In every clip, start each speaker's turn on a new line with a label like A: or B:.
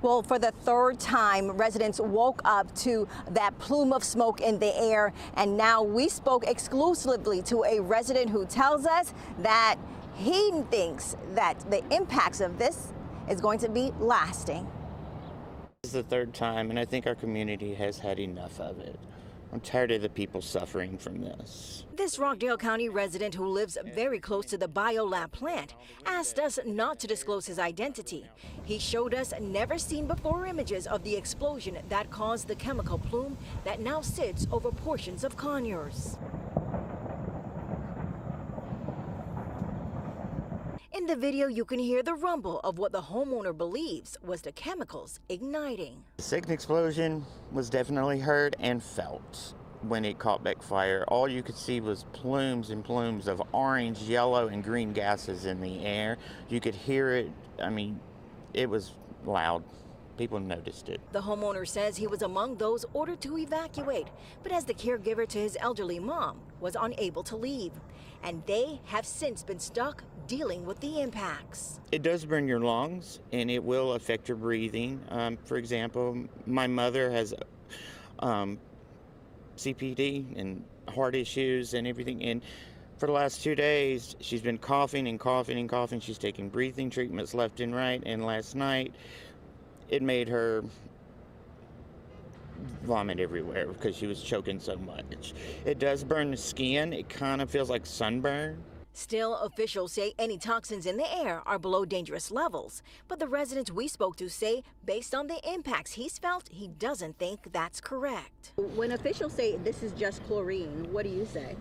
A: Well, for the third time, residents woke up to that plume of smoke in the air, and now we spoke exclusively to a resident who tells us that he thinks that the impacts of this is going to be lasting.
B: This is the third time, and I think our community has had enough of it. I'm tired of the people suffering from this.
A: This Rockdale County resident who lives very close to the BioLab plant asked us not to disclose his identity. He showed us never seen before images of the explosion that caused the chemical plume that now sits over portions of Conyers. In the video, you can hear the rumble of what the homeowner believes was the chemicals igniting.
B: The second explosion was definitely heard and felt when it caught back fire. All you could see was plumes and plumes of orange, yellow, and green gases in the air. You could hear it. I mean, it was loud. People noticed it.
A: The homeowner says he was among those ordered to evacuate, but as the caregiver to his elderly mom, was unable to leave. And they have since been stuck dealing with the impacts.
B: It does burn your lungs, and it will affect your breathing. For example, my mother has CPD and heart issues and everything, and for the last 2 days, she's been coughing and coughing and coughing. She's taking breathing treatments left and right, and last night, it made her vomit everywhere because she was choking so much. It does burn the skin. It kind of feels like sunburn.
A: Still, officials say any toxins in the air are below dangerous levels. But the residents we spoke to say, based on the impacts he's felt, he doesn't think that's correct.
C: When officials say this is just chlorine, what do you say?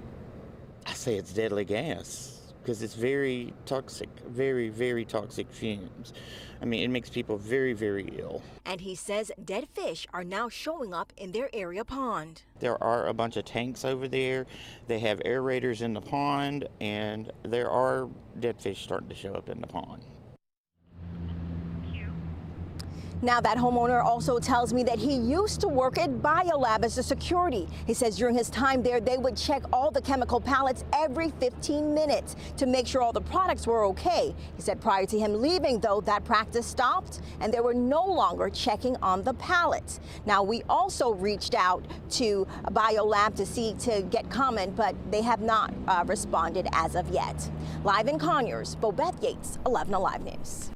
B: I say it's deadly gas because it's very toxic, very, very toxic fumes. I mean, it makes people very, very ill.
A: And he says dead fish are now showing up in their area pond.
B: There are a bunch of tanks over there. They have aerators in the pond, and there are dead fish starting to show up in the pond.
A: Now, that homeowner also tells me that he used to work at BioLab as a security. He says during his time there, they would check all the chemical pallets every 15 minutes to make sure all the products were okay. He said prior to him leaving, though, that practice stopped and they were no longer checking on the pallets. Now, we also reached out to BioLab to get comment, but they have not responded as of yet. Live in Conyers, Bobeth Yates, 11 Alive News.